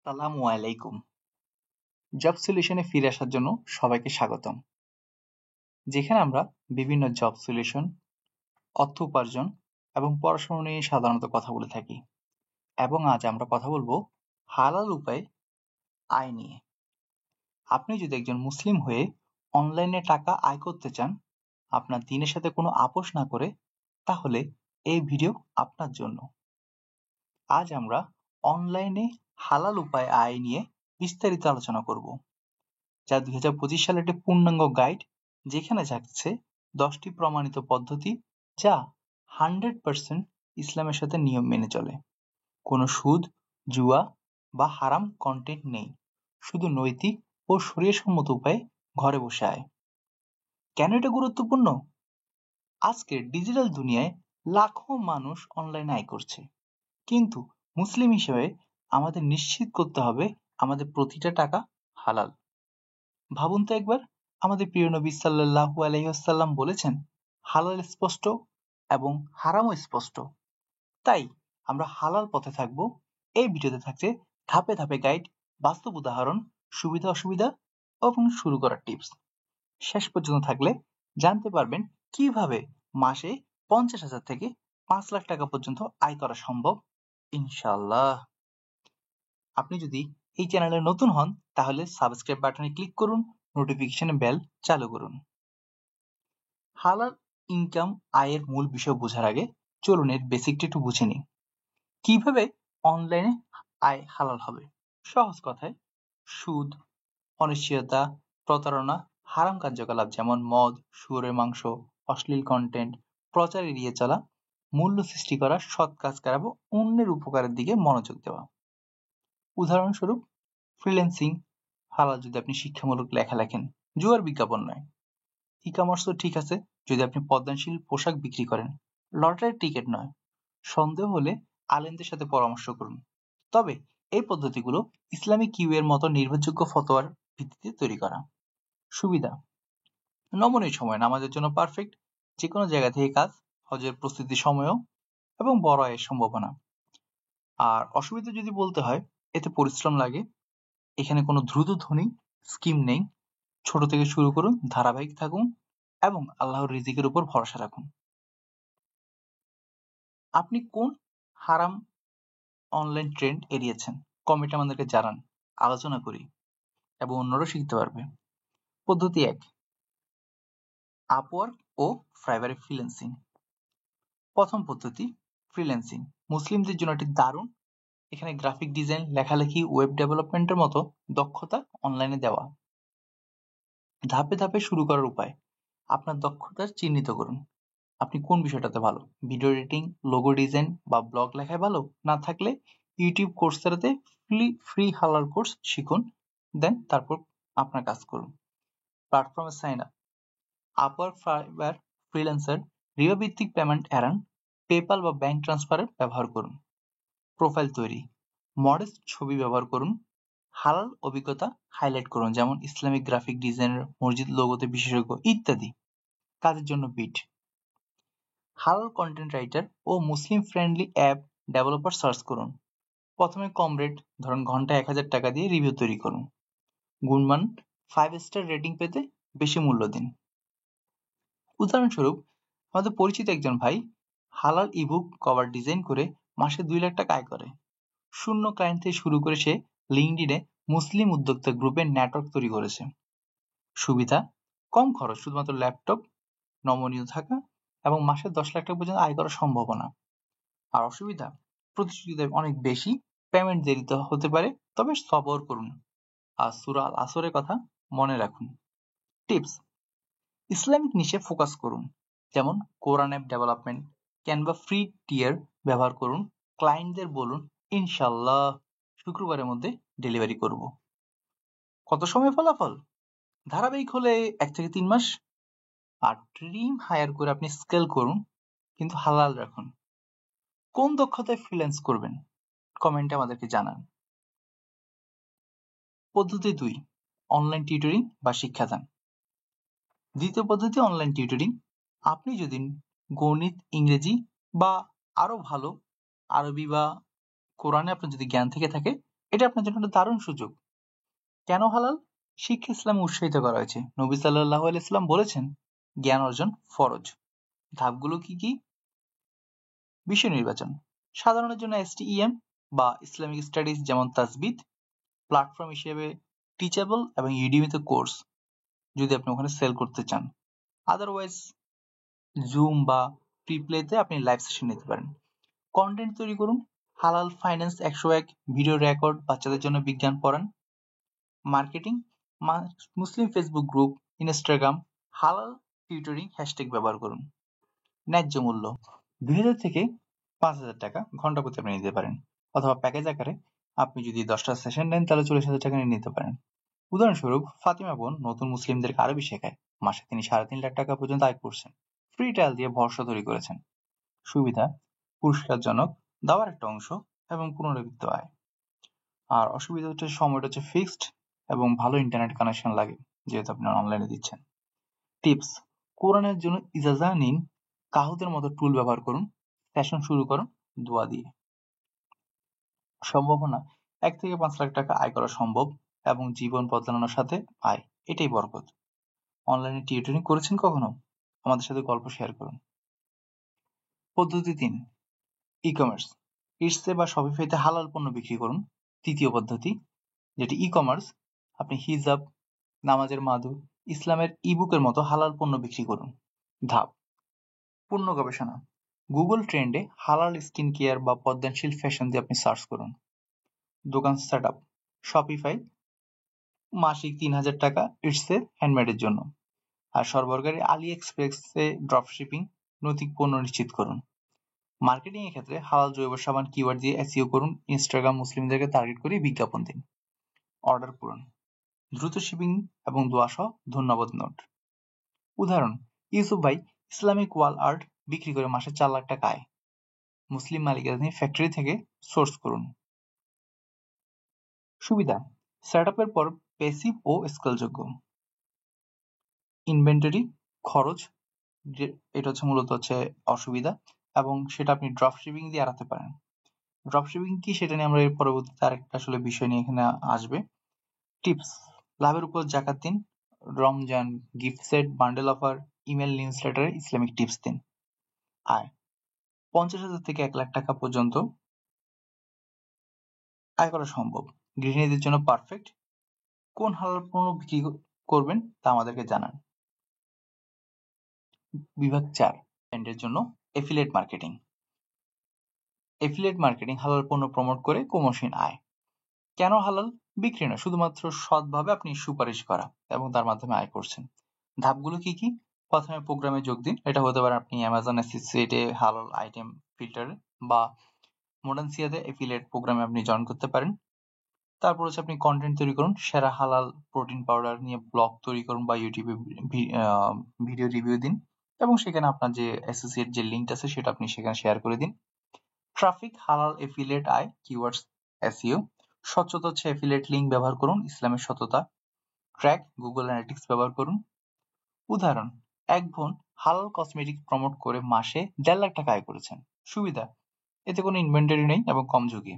আসসালামু আলাইকুম। জব সলিউশনে ফিরে আসার জন্য সবাইকে স্বাগতম। যেখানে আমরা বিভিন্ন জব সলিউশন, অর্থ উপার্জন এবং পড়াশোনা নিয়ে সাধারণত কথা বলে থাকি। এবং আজ আমরা কথা বলবো হালাল উপায়ে আয় নিয়ে। আপনি যদি একজন মুসলিম হয়ে অনলাইনে টাকা আয় করতে চান, আপনার দিনের সাথে কোনো আপোষ না করে, তাহলে এই ভিডিও আপনার জন্য। আজ আমরা অনলাইনে হালাল উপায়ে আয় নিয়ে বিস্তারিত আলোচনা করব, যা 2025 সালের একটি পূর্ণাঙ্গ গাইড, যেখানে থাকছে 10টি প্রমাণিত পদ্ধতি যা 100% ইসলামের সাথে নিয়ম মেনে চলে। কোনো সুদ, জুয়া বা হারাম কন্টেন্ট নেই, শুধু নৈতিক ও শরীয়সম্মত উপায়ে ঘরে বসে আয়। কেন এটা গুরুত্বপূর্ণ? আজকের ডিজিটাল দুনিয়ায় লাখো মানুষ অনলাইনে আয় করছে, কিন্তু মুসলিম হিসেবে আমাদের নিশ্চিত করতে হবে আমাদের প্রতিটা টাকা হালাল। ভাবুন তো একবার, আমাদের প্রিয় নবী সাল্লাল্লাহু আলাইহি ওয়াসাল্লাম বলেছেন, হালাল স্পষ্ট এবং হারামও স্পষ্ট। তাই আমরা হালাল পথে থাকব। এই ভিডিওতে থাকছে ধাপে ধাপে গাইড, বাস্তব উদাহরণ, সুবিধা অসুবিধা এবং শুরু করার টিপস। শেষ পর্যন্ত থাকলে জানতে পারবেন কিভাবে মাসে 50,000 থেকে 5 লাখ টাকা পর্যন্ত আয় করা সম্ভব, ইনশাআল্লাহ। আপনি যদি এই চ্যানেলে নতুন হন, তাহলে সাবস্ক্রাইব বাটনে ক্লিক করুন, নোটিফিকেশন বেল চালু করুন। হালাল ইনকাম আয়ের মূল বিষয় বোঝার আগে চলুন এর বেসিকটা একটু বুঝে নিই। কিভাবে অনলাইনে আয় হালাল হবে? সহজ কথায়, সুদ, অনিশ্চয়তা, প্রতারণা, হারাম কার্যকলাপ যেমন মদ, শুয়োরের মাংস, অশ্লীল কন্টেন্ট, প্রচার এড়িয়ে চলা, মূল্য সৃষ্টি করা, সৎ কাজ করা এবং অন্যের উপকারের দিকে মনোযোগ দেওয়া। উদাহরণস্বরূপ, ফ্রিল্যান্সিং হালাল যদি আপনি শিক্ষামূলক লেখা লেখেন, জুয়ার বিজ্ঞাপন নয়। ই-কমার্স তো ঠিক আছে যদি আপনি পদ্মশীল পোশাক বিক্রি করেন, লটারির টিকিট নয়। সন্দেহ হলে আলেমদের সাথে পরামর্শ করুন। তবে এই পদ্ধতিগুলো ইসলামিক কিউ এর মতো নির্ভরযোগ্য ফতোয়ার ভিত্তিতে তৈরি করা। সুবিধা: নমনীয় সময়, নামাজের জন্য পারফেক্ট, যে কোনো জায়গা থেকে কাজ, হজের প্রস্তুতির সময়ও এবং বড় আয়ের সম্ভাবনা। আর অসুবিধা যদি বলতে হয়, এতে পরিশ্রম লাগে, এখানে কোনো দ্রুত ধনী স্কিম নেই। ছোট থেকে শুরু করুন, ধারাবাহিক থাকুন এবং আল্লাহর রিজিকের উপর ভরসা রাখুন। আপনি কোন হারাম অনলাইন ট্রেন্ড এড়িয়েছেন? কমেন্টে আমাদেরকে জানান, আলোচনা করি এবং অন্যরাও শিখতে পারবে। পদ্ধতি 1, আপওয়ার্ক ও ফাইবারে ফ্রিল্যান্সিং। প্রথম পদ্ধতি, ফ্রিল্যান্সিং মুসলিমদের জন্য এটি দারুণ। এখানে গ্রাফিক ডিজাইন, লেখালেখি, ওয়েব ডেভেলপমেন্টের মতো দক্ষতা অনলাইনে দেওয়া। ধাপে ধাপে শুরু করার উপায়: আপনার দক্ষতা চিহ্নিত করুন। আপনি কোন বিষয়টাতে ভালো? ভিডিও এডিটিং, লোগো ডিজাইন বা ব্লগ লেখায় ভালো? না থাকলে ইউটিউব কোর্সেরাতে ফ্রি হালাল কোর্স শিখুন, দেন তারপর আপনার কাজ করুন। প্ল্যাটফর্মে sign up: Upwork, Fiverr, freelancer, review ভিত্তিক পেমেন্ট এরান, পেপাল বা ব্যাংক ট্রান্সফারের ব্যবহার করুন। প্রোফাইল তৈরি: মডেস্ট ছবি ব্যবহার করুন। হালাল অভিজ্ঞতা হাইলাইট করুন, যেমন ইসলামিক গ্রাফিক ডিজাইনার, মসজিদ লোগোতে বিশেষজ্ঞ ইত্যাদি। কাজের জন্য বিট: হালাল কন্টেন্ট রাইটার ও মুসলিম ফ্রেন্ডলি অ্যাপ ডেভেলপার সার্চ করুন। প্রথমে কম রেট, ধরুন ঘন্টায় 1000 টাকা দিয়ে রিভিউ তৈরি করুন। গুণমান 5 স্টার রেটিং পেতে বেশি মূল্য দিন। উদাহরণস্বরূপ, আমাদের পরিচিত একজন ভাই হালাল ইবুক কভার ডিজাইন করে মাসে 2 লাখ টাকা আয় করে। শূন্য ক্লায়েন্ট থেকে শুরু করে সে লিঙ্কডইনে মুসলিম উদ্যোক্তা গ্রুপের নেটওয়ার্ক তৈরি করেছে। সুবিধা: কম খরচ, শুধুমাত্র ল্যাপটপ, নমনীয় থাকা এবং মাসে 10 লাখ টাকা পর্যন্ত আয় করার সম্ভাবনা। আর অসুবিধা: প্রতিযোগিতা অনেক বেশি, পেমেন্ট দেরিতে হতে পারে, তবে সবর করুন আর সূরা আল আসরের কথা মনে রাখুন। টিপস: ইসলামিক নিশে ফোকাস করুন, যেমন কোরআন অ্যাপ ডেভেলপমেন্ট, ক্যানভা ফ্রি টিয়ার ব্যবহার করুন। ক্লায়েন্টদের বলুন, ইনশাল্লাহ শুক্রবারের মধ্যে ডেলিভারি করব। কত সময় ফলাফল? ধারাবাহিক হলে 1 থেকে 3 মাস। আর টিম হায়ার করে আপনি স্কেল করুন, কিন্তু হালাল রাখুন। কোন দক্ষতায় ফ্রিল্যান্স করবেন? কমেন্টে আমাদেরকে জানান। পদ্ধতি 2, অনলাইন টিউটরিং বা শিক্ষাদান। দ্বিতীয় পদ্ধতি, অনলাইন টিউটরিং। আপনি যদি গণিত, ইংরেজি বা আরো ভালো আরবি বা কোরআনে আপনার যদি জ্ঞান থেকে থাকে, এটা আপনার জন্য একটা দারুণ সুযোগ। কেন হালাল? শিক্ষা ইসলামে উৎসাহিত করা হয়েছে। নবী সাল্লাল্লাহু আলাইহি সাল্লাম বলেছেন, জ্ঞান অর্জন ফরজ। ধাপগুলো কি কি? বিষয় নির্বাচন। সাধারণের জন্য STEM বা ইসলামিক স্টাডিজ যেমন তাজবিদ, প্ল্যাটফর্ম হিসেবে টিচেবল এবং ইউডেমিতে কোর্স যদি আপনি ওখানে সেল করতে চান। আদারওয়াইজ জুম বা প্রিপ্লেতে আপনি লাইভ সেশন নিতে পারেন। কন্টেন্ট তৈরি করুন। হালাল ফাইন্যান্স 101, ভিডিও রেকর্ড, বাচ্চাদের জন্য বিজ্ঞান পড়ান। মার্কেটিং, মুসলিম ফেসবুক গ্রুপ, ইনস্টাগ্রাম, হালাল টিউটরিং হ্যাশট্যাগ ব্যবহার করুন। ন্যায্য মূল্য 2000 থেকে 5000 টাকা ঘন্টা প্রতি আপনি নিতে পারেন, অথবা প্যাকেজ আকারে আপনি যদি 10টা সেশন নেন তাহলে 40,000 টাকা নিয়ে নিতে পারেন। উদাহরণস্বরূপ, ফাতিমা বোন নতুন মুসলিমদেরকে আরবি শেখায়। মাসে তিনি 3.5 লাখ টাকা পর্যন্ত আয় করছেন। ফ্রি ট্রায়াল দিয়ে ভরসা তৈরি করেছেন। সুবিধা, পুরস্কারজনক, দেওয়ার একটা অংশ এবং পুনরাবৃত্ত আয়। আর অসুবিধা হচ্ছে সময়টা হচ্ছে ফিক্সড এবং ভালো ইন্টারনেট কানেকশন লাগে, যেহেতু আপনি অনলাইনে দিচ্ছেন। টিপস, কোরআনের জন্য ইজাজা নিন, কাহুতের মতো টুল ব্যবহার করুন, সেশন শুরু করুন দোয়া দিয়ে। সম্ভাবনা, 1 থেকে 5 লাখ টাকা আয় করা সম্ভব এবং জীবন বদলানোর সাথে আয়, এটাই বরকত। অনলাইনে টিউটরিং করেছেন কখনো? আমাদের সাথে গল্প শেয়ার করুন। পদ্ধতি 3, ই-কমার্স। ইটসে বা শপিফাইতে হালাল পণ্য বিক্রি করুন। তৃতীয় পদ্ধতি, যেটি ই-কমার্স, আপনি হিজাব, নামাজের মাদু, ইসলামের ইবুকের মতো হালাল পণ্য বিক্রি করুন। ধাপ, পূর্ণ গবেষণা। গুগল ট্রেন্ডে হালাল স্কিন কেয়ার বা পদ্মশীল ফ্যাশন দিয়ে আপনি সার্চ করুন। দোকান সেট আপ, শপিফাই, মাসিক 3000 টাকা ইটসে হ্যান্ডমেডের জন্য। আর সরবরাহকারী আলি এক্সপ্রেসে ড্রপশিপিং, নৈতিক পণ্য নিশ্চিত করুন। মার্কেটিং এর ক্ষেত্রে হালাল জৈব সাবান কিওয়ার্ড দিয়ে এসইও করুন। ইনস্টাগ্রাম মুসলিমদেরকে টার্গেট করে বিজ্ঞাপন দিন। অর্ডার পূরণ, দ্রুত শিপিং এবং দোয়া সহ ধন্যবাদ নোট। উদাহরণ, ইউসুফ ভাই ইসলামিক ওয়াল আর্ট বিক্রি করে মাসে 4 লাখ টাকা আয়। মুসলিম মালিকানাধীন ফ্যাক্টরি থেকে সোর্স করুন। সুবিধা, সেটআপের পর প্যাসিভ ও স্কেলযোগ্য। ইনভেন্টরি খরচ, এটা হচ্ছে মূলত অসুবিধা, এবং সেটা আপনি ড্রপ শিপিং দিয়ে এড়াতে পারেন। ড্রপ শিপিং কি সেটা নিয়ে আমরা এর পরবর্তীতে আরেকটা বিষয় নিয়ে এখানে আসবে। টিপস, লাভের উপর জাকাত দিন। Ramzan, gift set, bundle offer, email নিউজলেটারে ইসলামিক টিপস দিন। আয় 50,000 থেকে 1 লাখ টাকা পর্যন্ত আয় করা সম্ভব। গৃহিণীদের জন্য পারফেক্ট। কোন হালাল পণ্য বিক্রি করবেন তা আমাদেরকে জানান। বিভাগ 4, ব্র্যান্ডের জন্য এফিলিয়েট মার্কেটিং। এফিলিয়েট মার্কেটিং হালাল পণ্য প্রমোট করে কমর্শিয়াল আয়। কেন হালাল? বিক্রি না, শুধুমাত্র সৎভাবে আপনি সুপারিশ করা এবং তার মাধ্যমে আয় করছেন। ধাপগুলো কি কি? প্রথমে প্রোগ্রামে যোগ দিন। এটা হতে পারে আপনি অ্যামাজন অ্যাসোসিয়েটে হালাল আইটেম ফিল্টারে বা মোডানসিয়াতে এফিলিয়েট প্রোগ্রামে আপনি জয়েন করতে পারেন। তারপর হচ্ছে আপনি কন্টেন্ট তৈরি করুন। সেরা হালাল প্রোটিন পাউডার নিয়ে ব্লগ তৈরি করুন বা ইউটিউবে ভিডিও রিভিউ দিন এবং সেখানে আপনার যে অ্যাসোসিয়েট যে লিঙ্ক আছে সেটা আপনি সেখানে শেয়ার করে দিন। ট্রাফিক, হালাল এফিলিয়েট আয়, কিওয়ার্ডস এসইও। স্বচ্ছতা হচ্ছে এফিলিয়েট লিঙ্ক ব্যবহার করুন, ইসলামের সততা। ট্র্যাক, গুগল অ্যানালিটিক্স ব্যবহার করুন। উদাহরণ, এক বোন হালাল কসমেটিক প্রমোট করে মাসে 1.5 লাখ টাকা আয় করেছেন। সুবিধা, এতে কোনো ইনভেন্টরি নেই এবং কম ঝুঁকি।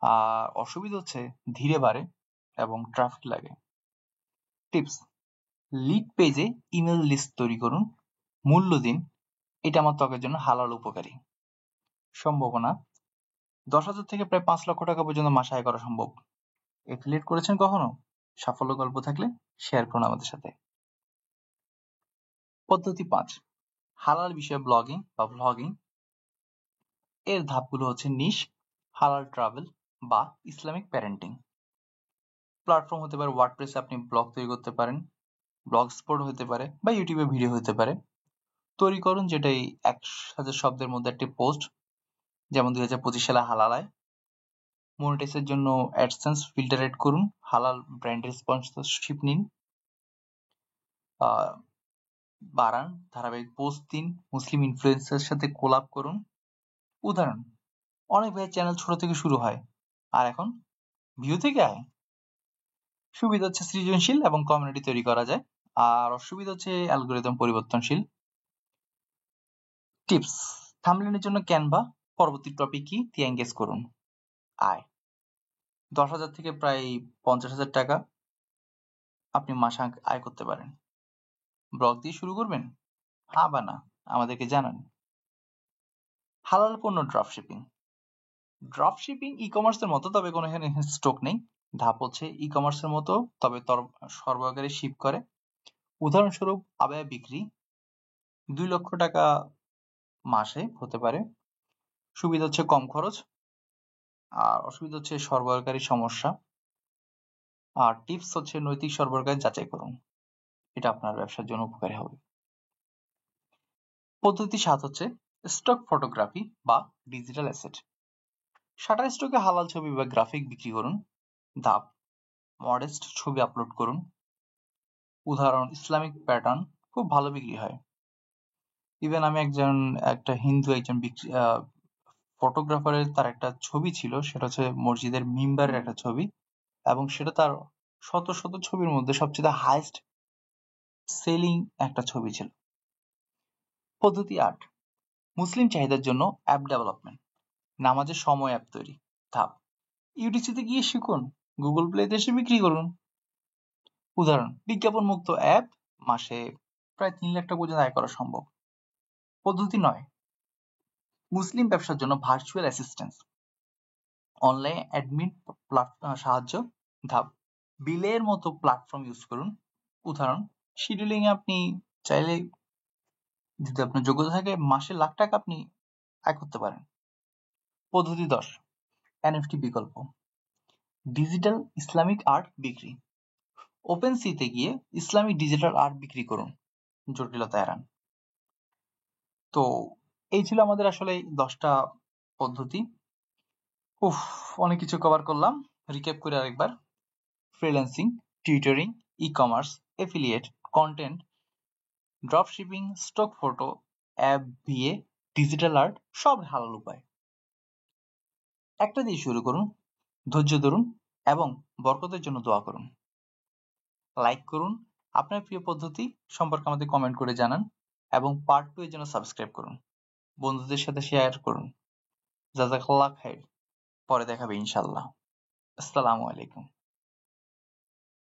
আর অসুবিধা হচ্ছে ধীরে বাড়ে এবং ট্রাফিক লাগে। টিপস, লিড পেজে ইমেল লিস্ট তৈরি করুন, মূল্য দিন, এটা আমার ত্বকের জন্য হালাল উপকারী। সম্ভাবনা, 10,000 থেকে প্রায় 5 লক্ষ টাকা পর্যন্ত মাসে আয় করা সম্ভব। এফিলিয়েট করেছেন কখনো? সাফল্য গল্প থাকলে শেয়ার করুন আমাদের সাথে। পদ্ধতি 5, হালাল বিষয়ে ব্লগিং বা ভ্লগিং। এর ধাপগুলো হচ্ছে নিশ, হালাল ট্রাভেল বা ইসলামিক প্যারেন্টিং। প্ল্যাটফর্ম হতে পারে ওয়ার্ডপ্রেসে আপনি ব্লগ তৈরি করতে পারেন, ব্লগ স্পট হতে পারে বা ইউটিউবে ভিডিও হতে পারে। তৈরি করুন যেটাই 1000 শব্দের মধ্যে একটি পোস্ট, যেমন 2025 সালে হালাল আয়। মনিটাইজের জন্য অ্যাডসেন্স ফিল্টার এড করুন, হালাল ব্র্যান্ডের স্পন্সরশিপ নিন, বাড়ান, ধারাবাহিক পোস্ট দিন, মুসলিম ইনফ্লুয়েন্সারের সাথে কোলাব করুন। উদাহরণ, অনেক ভাইয়ের চ্যানেল ছোট থেকে শুরু হয় আর এখন ভিউ থেকে আয়। সুবিধা হচ্ছে সৃজনশীল এবং কমিউনিটি তৈরি করা যায়, আর অসুবিধা হচ্ছে অ্যালগরিদম পরিবর্তনশীল। টিপস, থাম্বনেইলের জন্য ক্যানভা, পরবর্তী টপিক কি দিয়ে এঙ্গেজ করুন। আয় 10,000 থেকে প্রায় 50,000 টাকা আপনি মাসে আয় করতে পারেন। ব্লগ দিয়ে শুরু করবেন? হ্যাঁ বা না আমাদেরকে জানান। হালাল পণ্য ড্রপশিপিং। ড্রপশিপিং ই-কমার্সের মতো, তবে কোনো এখানে স্টক নেই। ধাপ হচ্ছে ই-কমার্সের মতো, তবে সরবরাহকারী শিপ করে। উদাহরণস্বরূপ আবায়া বিক্রি 2 লক্ষ টাকা মাসে হতে পারে। সুবিধা হচ্ছে কম খরচ, আর অসুবিধা হচ্ছে সরবরাহকারী সমস্যা। আর টিপস হচ্ছে নৈতিক সরবরাহকারী যাচাই করুন, এটা আপনার ব্যবসার জন্য উপকারী হবে। পদ্ধতি 7 হচ্ছে স্টক ফটোগ্রাফি বা ডিজিটাল অ্যাসেট। শাটার স্টকে হালাল ছবি বা গ্রাফিক বিক্রি করুন। ধাপ: মডেস্ট ছবি আপলোড করুন। উদাহরণ ইসলামিক প্যাটার্ন খুব ভালো বিক্রি হয়। ইভেন আমি একটা হিন্দু একজন ফটোগ্রাফারের তার একটা ছবি ছিল, সেটা হচ্ছে মসজিদের মিম্বারের একটা ছবি, এবং সেটা তার শত শত ছবির মধ্যে সবচেয়ে হাইস্ট সেলিং একটা ছবি ছিল। পদ্ধতি 8 মুসলিম চাহিদার জন্য অ্যাপ ডেভেলপমেন্ট। নামাজের সময় অ্যাপ তৈরি। ধাপ: ইউটিসিতে গিয়ে শিখুন, গুগল প্লেতে এসে বিক্রি করুন। উদাহরণ বিজ্ঞাপন মুক্ত অ্যাপ, মাসে প্রায় 3 লাখ টাকা পর্যন্ত আয় করা সম্ভব। পদ্ধতি 9 মুসলিম ব্যবসার জন্য ভার্চুয়াল অ্যাসিস্ট্যান্স, অনলাইন অ্যাডমিন সাহায্য। ধাপ: বিলের মতো প্ল্যাটফর্ম ইউজ করুন। উদাহরণ শিডিউলিং এ আপনি চাইলে, যদি আপনার যোগ্যতা থাকে, মাসে লাখ টাকা আপনি আয় করতে পারেন। পদ্ধতি 10 এনএফটি বিকল্প, ডিজিটাল ইসলামিক আর্ট বিক্রি। ওপেন সিতে গিয়ে ইসলামিক ডিজিটাল আর্ট বিক্রি করুন, জটিলতা এড়ান। তো এই ছিল আমাদের আসলে 10টা পদ্ধতি। অনেক কিছু কভার করলাম। রিক্যাপ করে আরেকবার: freelancing, tutoring, e-commerce, affiliate, content, drop shipping, stock photo, app, BA, digital art, সব হালাল উপায়। একটা দিয়ে শুরু করুন, ধৈর্য ধরুন এবং বরকতের জন্য দোয়া করুন। লাইক করুন, আপনার প্রিয় পদ্ধতি সম্পর্কে আমাদের কমেন্ট করে জানান, এবং পার্ট 2 এর জন্য সাবস্ক্রাইব করুন। বন্ধুদের সাথে শেয়ার করুন। জাযাকাল্লাহ খাইর। পরে দেখাবে ইনশাআল্লাহ। আসসালামু আলাইকুম।